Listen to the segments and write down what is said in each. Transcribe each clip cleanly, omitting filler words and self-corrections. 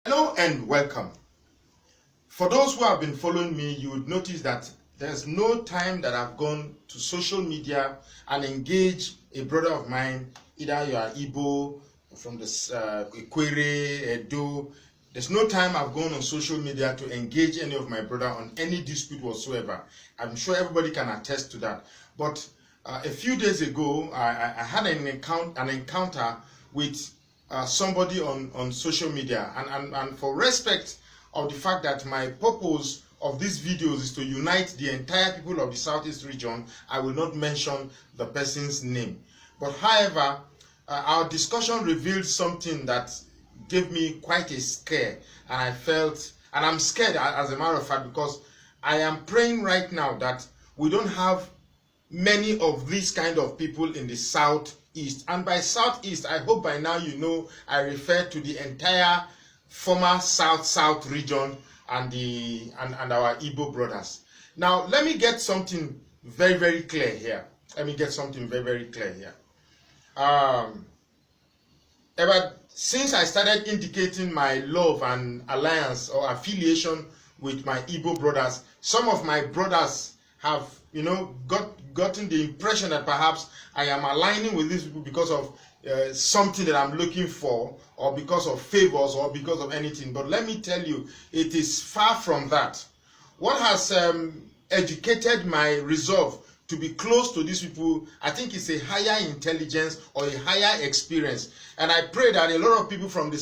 Hello and welcome. For those who have been following me, you would notice that there's no time that I've gone to social media and engage a brother of mine, either you are Igbo, from the Ikwere, Edo. There's no time I've gone on social media to engage any of my brother on any dispute whatsoever. I'm sure everybody can attest to that. But a few days ago, I had an encounter with somebody on social media, and for respect of the fact that my purpose of these videos is to unite the entire people of the Southeast region, I will not mention the person's name. But however, our discussion revealed something that gave me quite a scare, and I felt, and I'm scared as a matter of fact, because I am praying right now that we don't have many of these kind of people in the Southeast. And by Southeast, I hope by now you know I refer to the entire former South region and our Igbo brothers. Now, let me get something very clear here. Ever since I started indicating my love and alliance or affiliation with my Igbo brothers, some of my brothers have, gotten the impression that perhaps I am aligning with these people because of something that I'm looking for, or because of favors, or because of anything. But let me tell you, it is far from that. What has educated my resolve to be close to these people, I think it's a higher intelligence or a higher experience. And I pray that a lot of people from the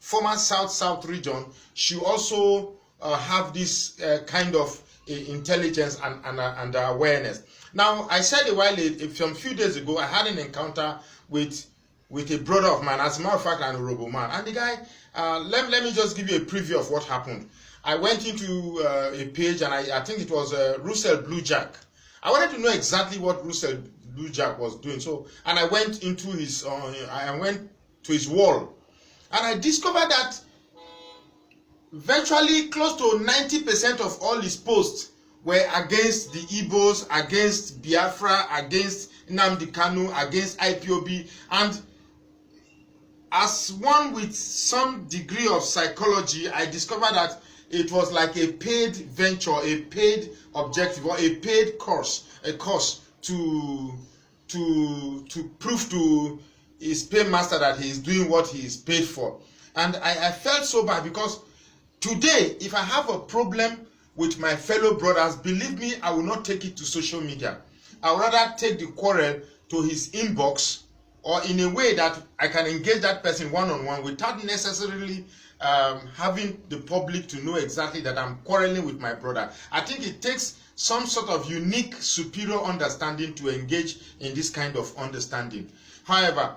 former South region should also have this kind of intelligence and awareness. Now, I said some few days ago, I had an encounter with a brother of mine, as a matter of fact, an Urobo man. And the guy, let me just give you a preview of what happened. I went into a page, and I think it was Russell Bluejack. I wanted to know exactly what Russell Bluejack was doing. And I went into his, I went to his wall, and I discovered that virtually close to 90% of all his posts were against the Igbos, against Biafra, against Nnamdi Kanu, against IPOB. And as one with some degree of psychology, I discovered that it was like a paid venture, a paid objective, or a paid course, to prove to his paymaster that he is doing what he is paid for. And I felt so bad, because today, if I have a problem with my fellow brothers, believe me, I will not take it to social media. I would rather take the quarrel to his inbox, or in a way that I can engage that person one-on-one without necessarily having the public to know exactly that I'm quarreling with my brother. I think it takes some sort of unique, superior understanding to engage in this kind of understanding. However,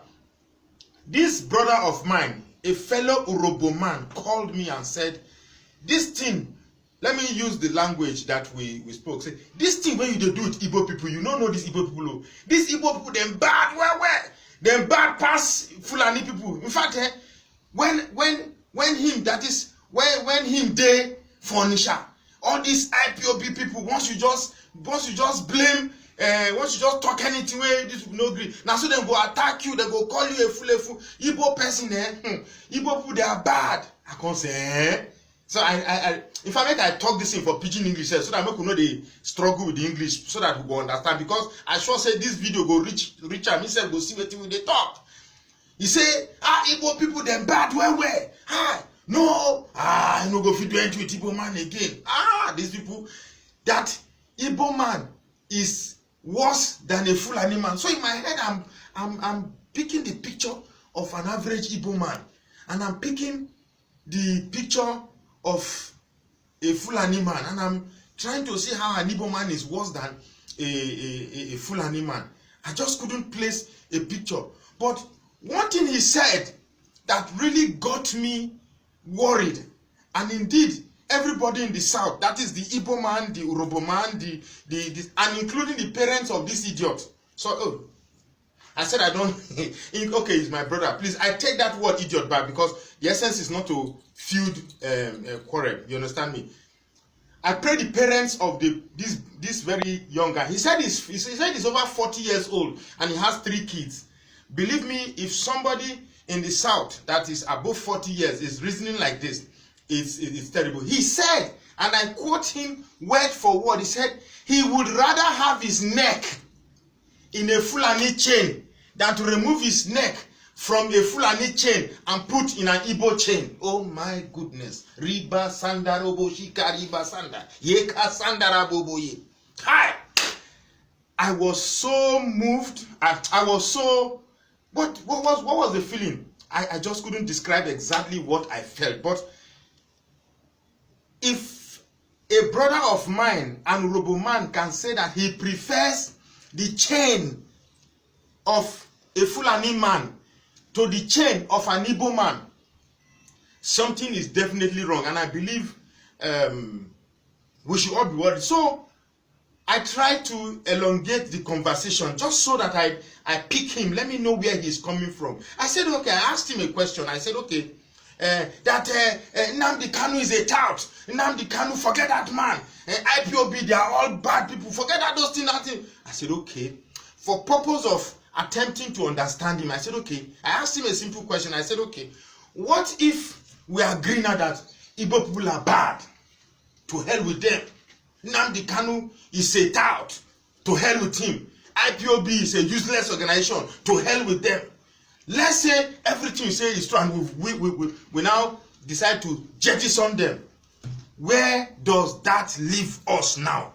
this brother of mine, a fellow Urobo man, called me and said, this thing, let me use the language that we spoke. Say, this thing when you do with Igbo people, you don't know these Igbo people. These Igbo people, them bad, them bad pass Fulani people. In fact, when him they furnisher, all these IPOB people, once you just blame, once you just talk anything where this will not agree. Now so they go attack you, they go call you a fool Igbo person. Igbo people, they are bad. I can't say. So if I talk this thing for pidgin English, so that I know they struggle with the English, so that we go understand. Because I sure say this video go reach him. He said go see what they talk. He say, Igbo people them bad where? I no go fit do anything with Igbo man again. These people, that Igbo man is worse than a Fulani man. So in my head, I'm picking the picture of an average Igbo man, and I'm picking the picture of a Fulani man, and I'm trying to see how an Igbo man is worse than a Fulani man. I just couldn't place a picture. But one thing he said that really got me worried, and indeed everybody in the South, that is the Igbo man, the Urobo man, and including the parents of this idiot. So I said I don't, okay, he's my brother. Please, I take that word idiot back, because the essence is not to feud quarrel. You understand me? I pray the parents of this very young guy. He said he's over 40 years old and he has 3 kids. Believe me, if somebody in the South that is above 40 years is reasoning like this, it's terrible. He said, and I quote him word for word, he said he would rather have his neck in a Fulani chain than to remove his neck from a Fulani chain and put in an Igbo chain. Oh my goodness. Riba sanda robo shika riba sanda. Yeka sanda rabobo ye. Hi. I was so moved. I was so... What was the feeling? I just couldn't describe exactly what I felt. But if a brother of mine, an Urobo man, can say that he prefers the chain of a Fulani man to the chain of an Igbo man, something is definitely wrong. And I believe we should all be worried. So I tried to elongate the conversation just so that I pick him. Let me know where he's coming from. I said, okay, I asked him a question. I said, okay, Nnamdi Kanu is a tout. Nnamdi Kanu, forget that man. IPOB, they are all bad people. Forget that those things, nothing. I said, okay. For purpose of attempting to understand him, I said, okay. I asked him a simple question. I said, okay, what if we agree now that Igbo people are bad? To hell with them. Nnamdi Kanu is a tout. To hell with him. IPOB is a useless organization. To hell with them. Let's say everything you say is true and we now decide to jettison them. Where does that leave us now?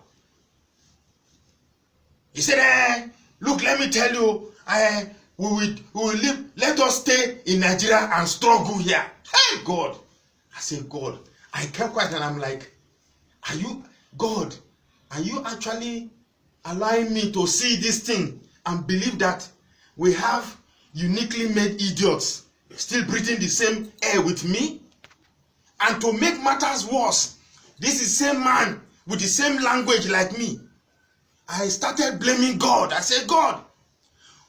He said, look, let me tell you, we will live. Let us stay in Nigeria and struggle here. Hey, God. I said, God. I kept quiet and I'm like, God, are you actually allowing me to see this thing and believe that we have uniquely made idiots still breathing the same air with me? And to make matters worse, this is the same man with the same language like me. I started blaming God. I said, God,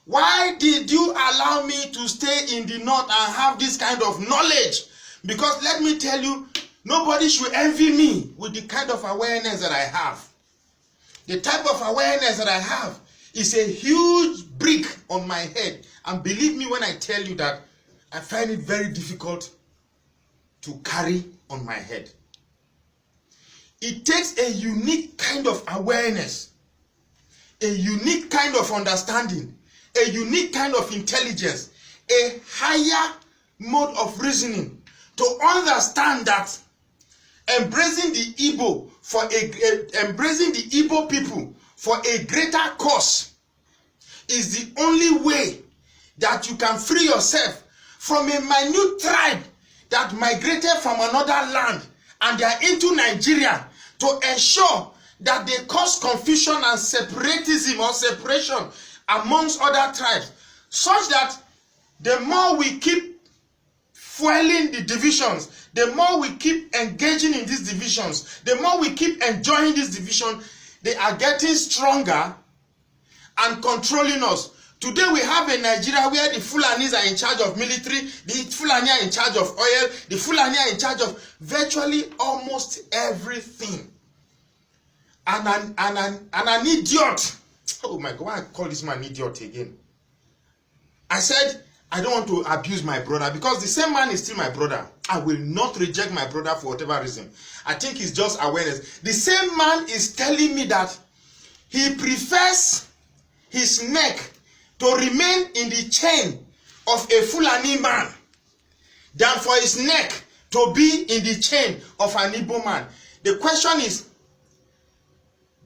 why did you allow me to stay in the north and have this kind of knowledge? Because let me tell you, nobody should envy me with the kind of awareness that I have. The type of awareness that I have is a huge brick on my head. And believe me when I tell you that I find it very difficult to carry on my head. It takes a unique kind of awareness, a unique kind of understanding, a unique kind of intelligence, a higher mode of reasoning to understand that embracing the Igbo embracing the Igbo people for a greater cause is the only way that you can free yourself from a minute tribe that migrated from another land and they are into Nigeria to ensure that they cause confusion and separatism or separation amongst other tribes, such that the more we keep fueling the divisions, the more we keep engaging in these divisions, the more we keep enjoying this division, they are getting stronger and controlling us. Today we have a Nigeria where the Fulanis are in charge of military, the Fulani are in charge of oil, the Fulani are in charge of virtually almost everything. And an idiot. Oh my God, why I call this man idiot again? I said, I don't want to abuse my brother because the same man is still my brother. I will not reject my brother for whatever reason. I think it's just awareness. The same man is telling me that he prefers his neck to remain in the chain of a Fulani man than for his neck to be in the chain of an Igbo man. The question is,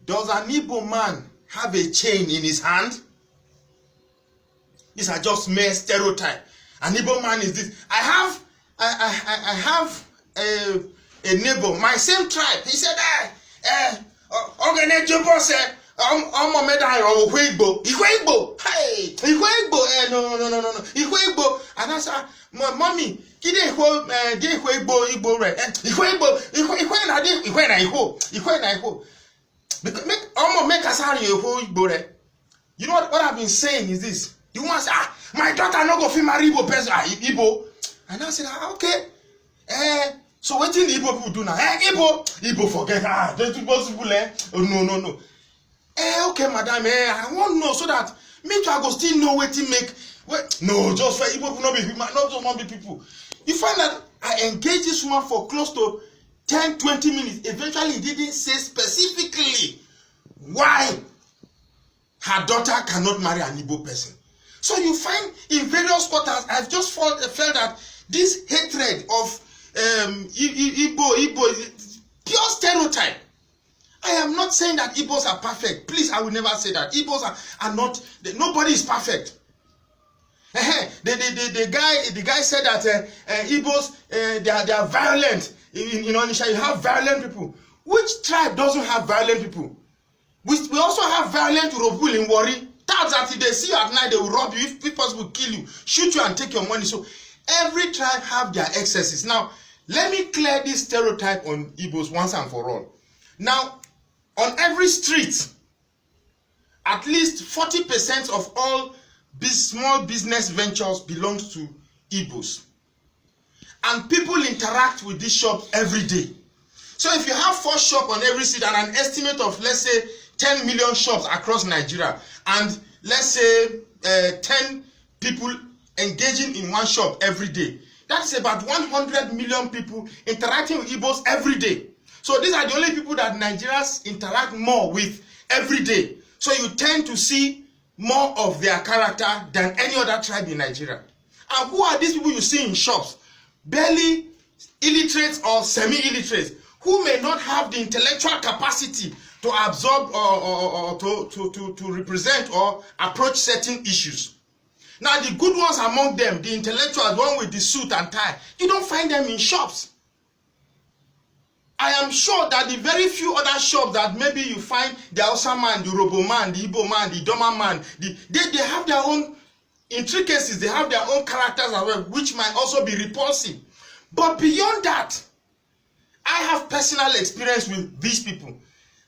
does an Igbo man have a chain in his hand? These are just mere stereotypes. An Igbo man is this. I have a neighbor, my same tribe. He said, no. And I said, mommy, you know what I've been saying is this. You want to say, my daughter not go fit marry Igbo person, Igbo. And I said, okay. So what did the Igbo people do now? Igbo forget. That's possible. Oh, no. Okay, madam. I want to know so that me too I go still know what to make What? No, just for Igbo people, not be people, not just one be people. You find that I engaged this woman for close to 10-20 minutes. Eventually, he didn't say specifically why her daughter cannot marry an Igbo person. So you find in various quarters, I've just felt that this hatred of Igbo is pure stereotype. I am not saying that Igbos are perfect. Please, I will never say that. Igbos are not, nobody is perfect. The guy said that Igbos, they are violent. In Onisha, you have violent people. Which tribe doesn't have violent people? We also have violent Urobul in Warri. That's that if they see you at night, they will rob you. If possible, kill you, shoot you, and take your money. So every tribe have their excesses. Now, let me clear this stereotype on Igbos once and for all. Now, on every street, at least 40% of all small business ventures belong to Igbos. And people interact with these shops every day. So if you have 4 shops on every street and an estimate of, let's say, 10 million shops across Nigeria, and let's say 10 people engaging in one shop every day, that's about 100 million people interacting with Igbos every day. So these are the only people that Nigerians interact more with every day. So you tend to see more of their character than any other tribe in Nigeria. And who are these people you see in shops? Barely illiterates or semi-illiterates who may not have the intellectual capacity to absorb or to represent or approach certain issues. Now the good ones among them, the intellectuals, the one with the suit and tie, you don't find them in shops. I am sure that the very few other shops that maybe you find the Hausa man, the Robo man, the Igbo man, the Doma man, they have their own intricacies, they have their own characters as well, which might also be repulsive. But beyond that, I have personal experience with these people.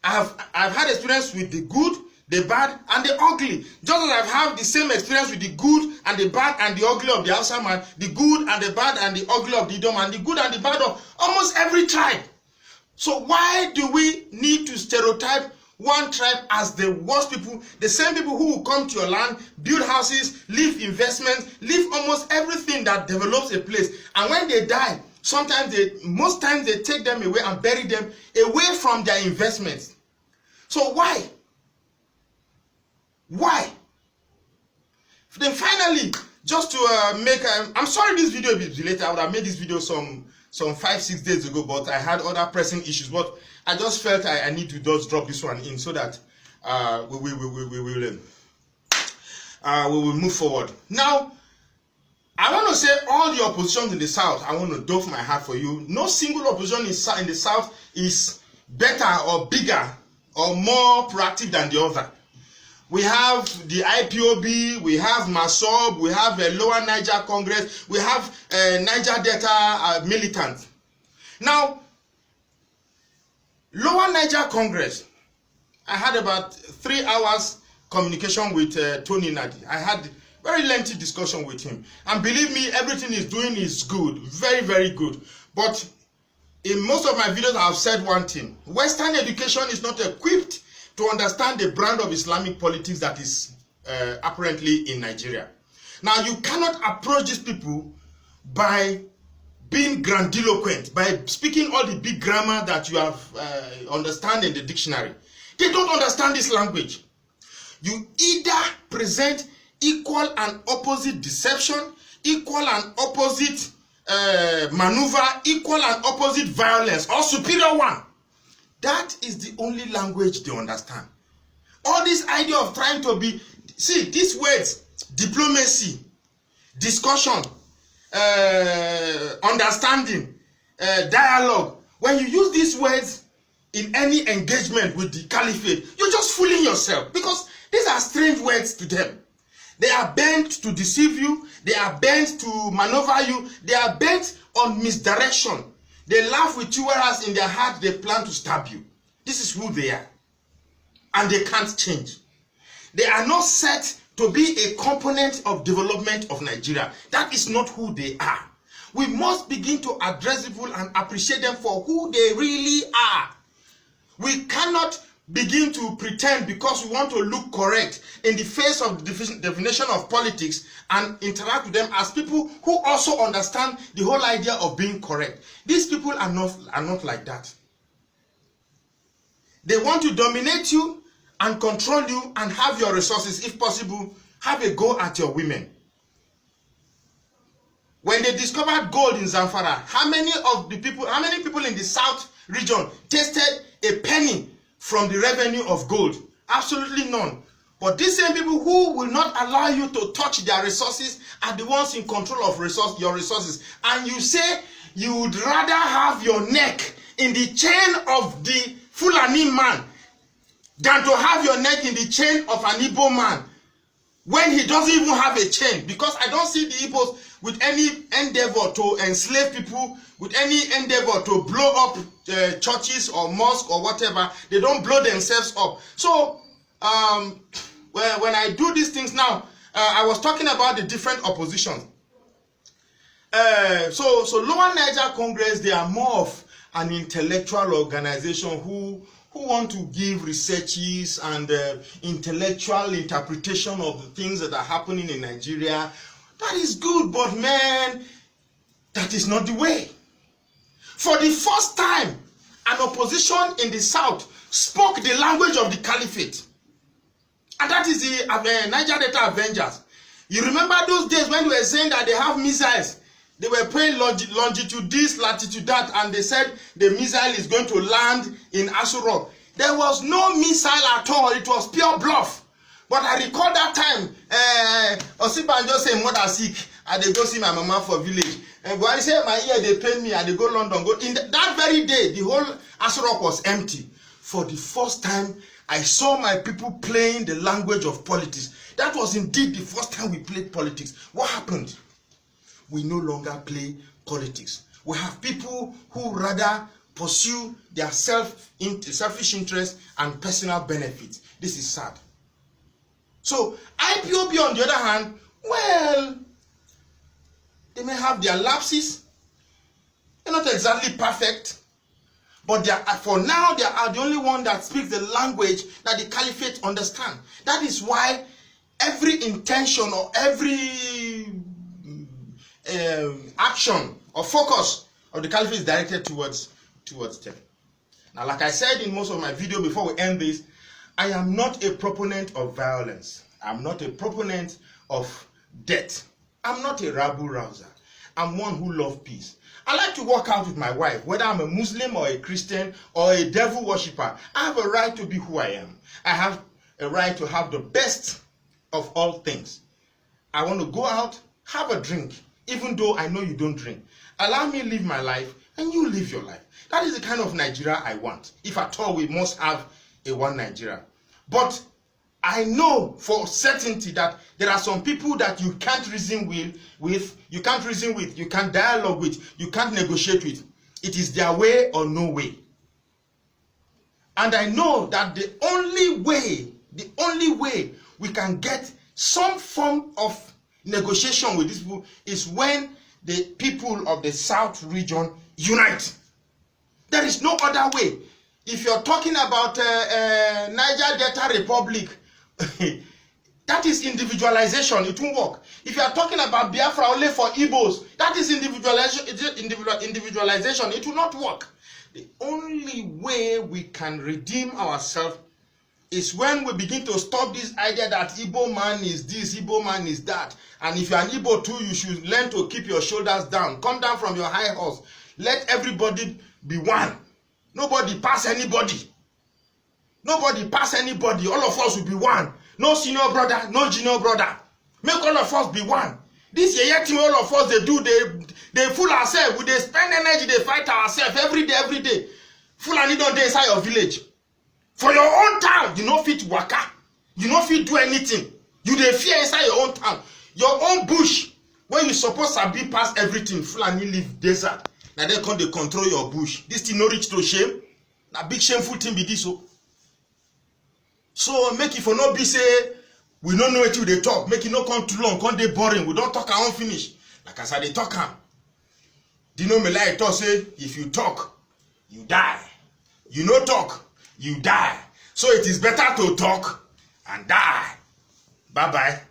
I've had experience with the good, the bad, and the ugly. Just as I've had the same experience with the good and the bad and the ugly of the Hausa man, the good and the bad and the ugly of the Idom, and the good and the bad of almost every tribe. So why do we need to stereotype one tribe as the worst people, the same people who will come to your land, build houses, leave investments, leave almost everything that develops a place, and when they die, most times they take them away and bury them away from their investments. So why? Why? Then finally, just to make, I'm sorry this video is delayed. I would have made this video some 5-6 days ago, but I had other pressing issues. But I just felt I need to just drop this one in so that we will move forward. Now, I want to say all the oppositions in the South, I want to doff my hat for you. No single opposition in the South is better or bigger or more proactive than the other. We have the IPOB, we have MASOB, we have Lower Niger Congress, we have Niger Delta militants. Now, Lower Niger Congress, I had about 3 hours communication with Tony Nadi. I had very lengthy discussion with him. And believe me, everything he's doing is good, very, very good. But in most of my videos, I've said one thing. Western education is not equipped to understand the brand of Islamic politics that is apparently in Nigeria. Now, you cannot approach these people by being grandiloquent, by speaking all the big grammar that you have understand in the dictionary. They don't understand this language. You either present equal and opposite deception, equal and opposite maneuver, equal and opposite violence, or superior one. That is the only language they understand. All this idea of trying to be, see, these words, diplomacy, discussion, understanding, dialogue, when you use these words in any engagement with the caliphate, you're just fooling yourself, because these are strange words to them. They are bent to deceive you, they are bent to maneuver you, they are bent on misdirection. They laugh with you, whereas in their heart they plan to stab you. This is who they are. And they can't change. They are not set to be a component of development of Nigeria. That is not who they are. We must begin to address people and appreciate them for who they really are. We cannot begin to pretend because we want to look correct in the face of the definition of politics and interact with them as people who also understand the whole idea of being correct. These people are not like that. They want to dominate you and control you and have your resources, if possible, have a go at your women. When they discovered gold in Zamfara, how many people in the south region tasted a penny from the revenue of gold? Absolutely none. But these same people who will not allow you to touch their resources are the ones in control of your resources. And you say you would rather have your neck in the chain of the Fulani man than to have your neck in the chain of an Igbo man when he doesn't even have a chain. Because I don't see the Igbos with any endeavor to enslave people, with any endeavor to blow up churches or mosques or whatever. They don't blow themselves up. So when I do these things now, I was talking about the different oppositions. So Lower Niger Congress, they are more of an intellectual organization who want to give researches and intellectual interpretation of the things that are happening in Nigeria. That is good, but man, that is not the way. For the first time, an opposition in the south spoke the language of the caliphate. And that is the Niger Delta Avengers. You remember those days when they were saying that they have missiles? They were playing longitude this, latitude that, and they said the missile is going to land in Aso Rock. There was no missile at all. It was pure bluff. But I recall that time, Osibanjo say mother sick, and they go see my mama for village. And when I say my ear, they pain me, and they go London. That very day, the whole Aso Rock was empty. For the first time, I saw my people playing the language of politics. That was indeed the first time we played politics. What happened? We no longer play politics. We have people who rather pursue their selfish interest and personal benefits. This is sad. So IPOB, on the other hand, well, they may have their lapses. They're not exactly perfect, but for now they are the only one that speaks the language that the caliphate understand. That is why every intention or every action or focus of the caliphate is directed towards them. Now, like I said in most of my video before we end this, I am not a proponent of violence. I'm not a proponent of death. I'm not a rabble-rouser. I'm one who loves peace. I like to walk out with my wife, whether I'm a Muslim or a Christian or a devil worshipper. I have a right to be who I am. I have a right to have the best of all things. I want to go out, have a drink, even though I know you don't drink. Allow me live my life and you live your life. That is the kind of Nigeria I want. If at all we must have a one Nigeria. But I know for certainty that there are some people that you can't reason with, you can't dialogue with, you can't negotiate with. It is their way or no way. And I know that the only way we can get some form of negotiation with these people is when the people of the South region unite. There is no other way. If you're talking about Niger Delta Republic, that is individualization. It won't work. If you are talking about Biafra only for Igbos, that is individualization. It will not work. The only way we can redeem ourselves is when we begin to stop this idea that Igbo man is this, Igbo man is that. And if you're an Igbo too, you should learn to keep your shoulders down. Come down from your high horse. Let everybody be one. Nobody pass anybody. Nobody pass anybody. All of us will be one. No senior brother, no junior brother. Make all of us be one. This yeye thing all of us they fool ourselves. They spend energy, they fight ourselves every day. Fulani don't dey inside your village. For your own town, you no fit waka. You no fit do anything. You dey fear inside your own town. Your own bush, where you supposed to be past everything. Fulani live desert. Now they come dey control your bush. This thing no reach to shame. Na big shameful thing be this. So make it for no be say we don't know what you they talk. Make it no come too long, come dey boring. We don't talk our own finish. Like I said, they talk am. Do you know me like talk say if you talk, you die. You no talk, you die. So it is better to talk and die. Bye-bye.